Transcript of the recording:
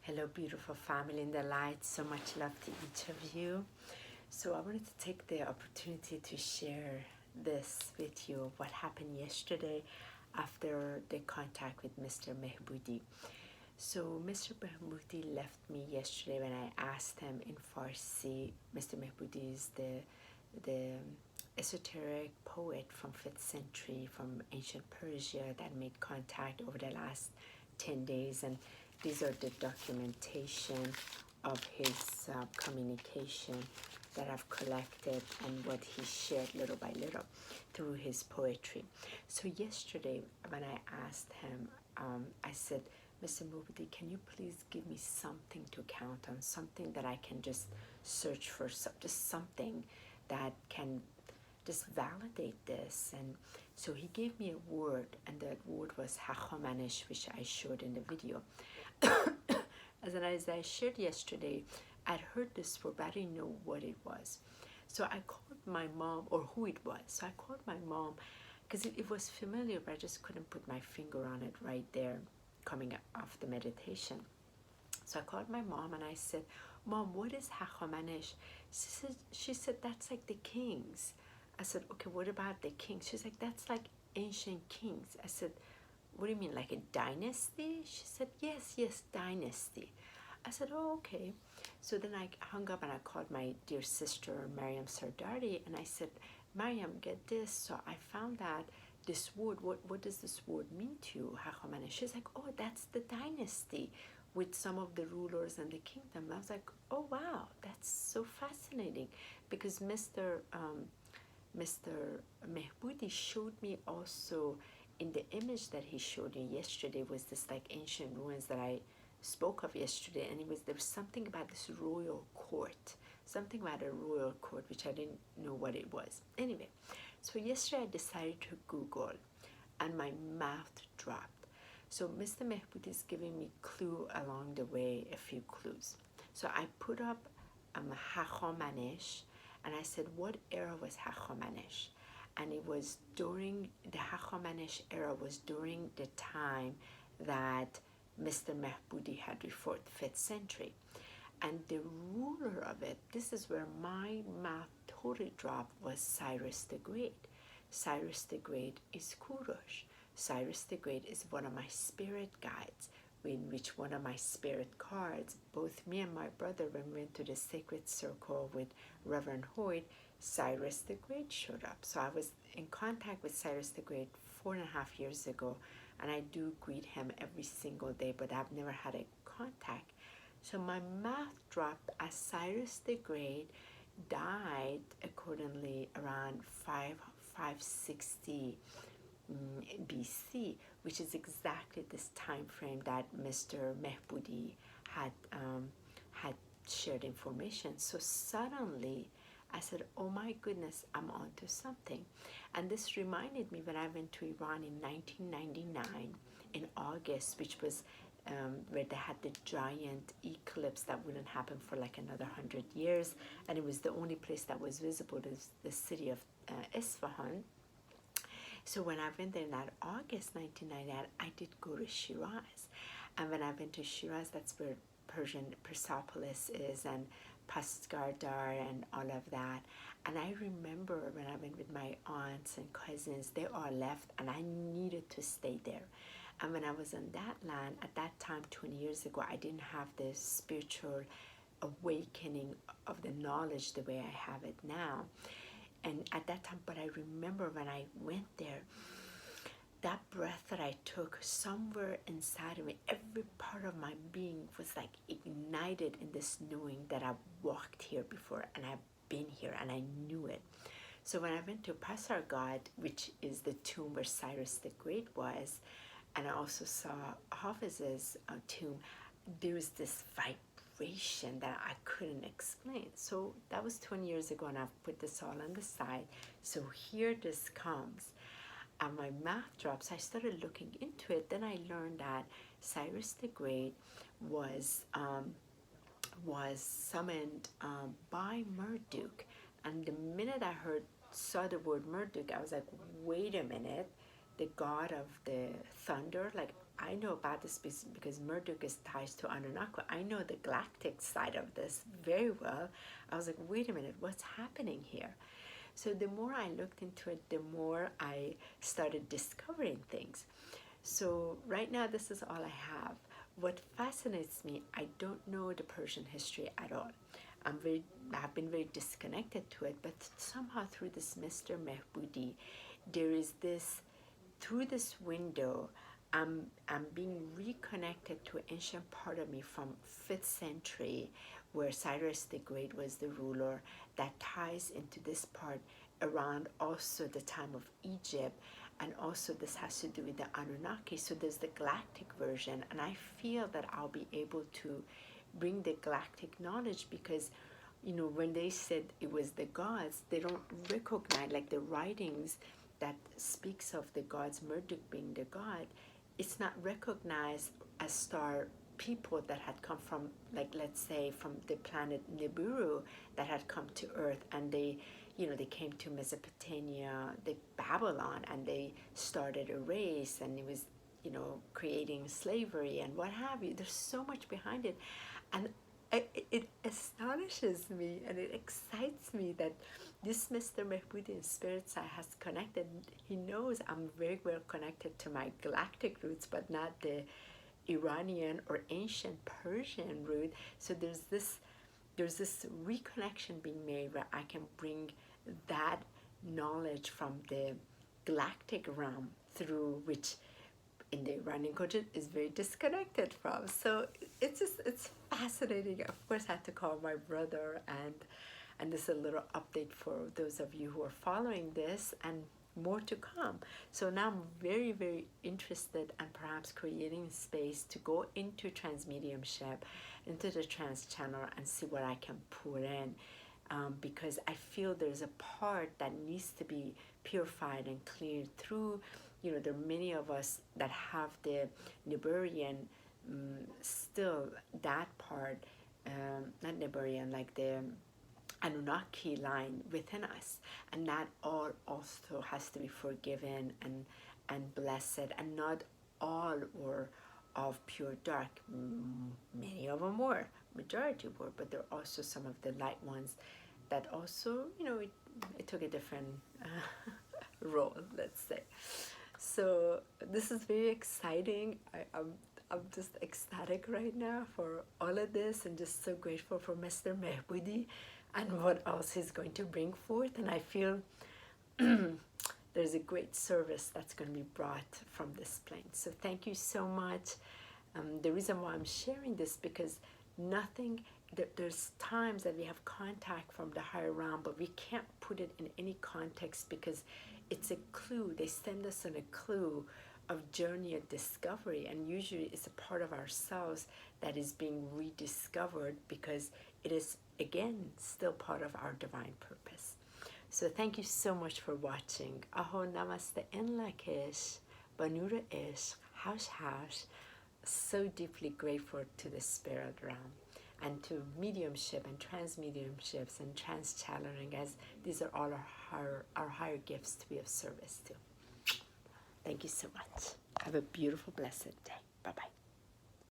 Hello, beautiful family in the light. So much love to each of you. So I wanted to take the opportunity to share this with you, what happened yesterday after the contact with Mr. Mehboudi. So Mr. Mehboudi left me yesterday when I asked him in Farsi. Mr. Mehboudi is the esoteric poet from 5th century from ancient Persia that made contact over the last 10 days, and these are the documentation of his communication that I've collected and what he shared little by little through his poetry. So yesterday when I asked him, I said, Mr. Mehboudi, can you please give me something to count on, something that I can just search for, just something that can just validate this? And so he gave me a word, and that word was Hakhamanesh, which I showed in the video. As I shared yesterday, I'd heard this word, but I didn't know what it was. So I called my mom, or who it was. So I called my mom, because it was familiar, but I just couldn't put my finger on it right there, coming off the meditation. So I called my mom and I said, Mom, what is Hakhamanesh? She said, that's like the kings. I said, okay, what about the kings? She's like, that's like ancient kings. I said, what do you mean, like a dynasty? She said, yes, dynasty. I said, oh, okay. So then I hung up and I called my dear sister, Mariam Sardari, and I said, Mariam, get this. So I found that this word, what does this word mean to you, Hakhamanesh? She's like, oh, that's the dynasty with some of the rulers and the kingdom. I was like, oh, wow, that's so fascinating, because Mr. Mehboudi showed me also, in the image that he showed me yesterday, was this like ancient ruins that I spoke of yesterday, and there was something about this royal court, something about a royal court, which I didn't know what it was. Anyway, so yesterday I decided to Google, and my mouth dropped. So Mr. Mehboudi is giving me clue along the way, a few clues. So I put up Hakhamanesh, and I said, what era was Hakhamanesh? And it was during the Hakhamanesh era, was during the time that Mr. Mehboudi had referred, 5th century. And the ruler of it, this is where my mouth totally dropped, was Cyrus the Great. Cyrus the Great is Kurosh. Cyrus the Great is one of my spirit guides, in which one of my spirit cards, both me and my brother, when we went to the sacred circle with Reverend Hoyt, Cyrus the Great showed up. So I was in contact with Cyrus the Great 4.5 years ago, and I do greet him every single day, but I've never had a contact. So my mouth dropped as Cyrus the Great died accordingly around 560 BC, which is exactly this time frame that Mr. Mehboudi had shared information. So suddenly I said, oh my goodness, I'm onto something. And this reminded me when I went to Iran in 1999 in August, which was where they had the giant eclipse that wouldn't happen for like another 100 years, and it was the only place that was visible, is the city of Isfahan. So when I went there in that August 1999, I did go to Shiraz. And when I went to Shiraz, that's where Persepolis is, and Pasgardar and all of that. And I remember when I went with my aunts and cousins, they all left, and I needed to stay there. And when I was on that land, at that time, 20 years ago, I didn't have this spiritual awakening of the knowledge the way I have it now. And at that time, but I remember when I went there, that breath that I took, somewhere inside of me, every part of my being was like ignited in this knowing that I've walked here before, and I've been here, and I knew it. So when I went to Pasargad, which is the tomb where Cyrus the Great was, and I also saw Hafiz's tomb, there was this vibration that I couldn't explain. So that was 20 years ago, and I've put this all on the side. So here this comes, and my mouth drops. I started looking into it. Then I learned that Cyrus the Great was summoned by Marduk. And the minute I saw the word Marduk, I was like, wait a minute, the god of the thunder. Like, I know about this because Marduk is tied to Anounakis. I know the galactic side of this very well. I was like, wait a minute, what's happening here? So the more I looked into it, the more I started discovering things. So right now, this is all I have. What fascinates me, I don't know the Persian history at all. I've been very disconnected to it, but somehow through this Mr Mehboudi, there is this, through this window, I'm being reconnected to an ancient part of me from 5th century, where Cyrus the Great was the ruler, that ties into this part around also the time of Egypt, and also this has to do with the Anunnaki. So there's the galactic version, and I feel that I'll be able to bring the galactic knowledge, because you know, when they said it was the gods, they don't recognize, like the writings that speaks of the gods, Marduk being the god, it's not recognized as star people that had come from, like, let's say from the planet Nibiru, that had come to Earth, and they, you know, they came to Mesopotamia, the Babylon, and they started a race, and it was, you know, creating slavery and what have you. There's so much behind it, and it astonishes me and it excites me that this Mr. Mehboudi in spirit side has connected. He knows I'm very well connected to my galactic roots, but not the Iranian or ancient Persian root. So there's this reconnection being made where I can bring that knowledge from the galactic realm, through which in the Iranian culture is very disconnected from. So it's fascinating. Of course, I had to call my brother, and this is a little update for those of you who are following this, and more to come. So now I'm very, very interested in perhaps creating space to go into transmediumship, into the trans channel, and see what I can put in, because I feel there's a part that needs to be purified and cleared through. You know, there are many of us that have the Niburian, still that part, not Niburian, like the Anunnaki line within us, and that all also has to be forgiven and blessed, and not all were of pure dark. Many of them were, majority were, but there are also some of the light ones that also, you know, it took a different role, let's say. So this is very exciting. I'm just ecstatic right now for all of this, and just so grateful for Mr. Mehboudi and what else he's going to bring forth. And I feel there's a great service that's going to be brought from this plane. So thank you so much. The reason why I'm sharing this, because there's times that we have contact from the higher realm, but we can't put it in any context, because it's a clue. They send us on a clue of journey of discovery, and usually it's a part of ourselves that is being rediscovered, because it is, again, still part of our divine purpose. So thank you so much for watching. Aho namaste enlakish, banura ish, house. So deeply grateful to the spirit realm, and to mediumship and transmediumships and trans-channeling, as these are all our higher gifts to be of service to. Thank you so much. Have a beautiful, blessed day. Bye-bye.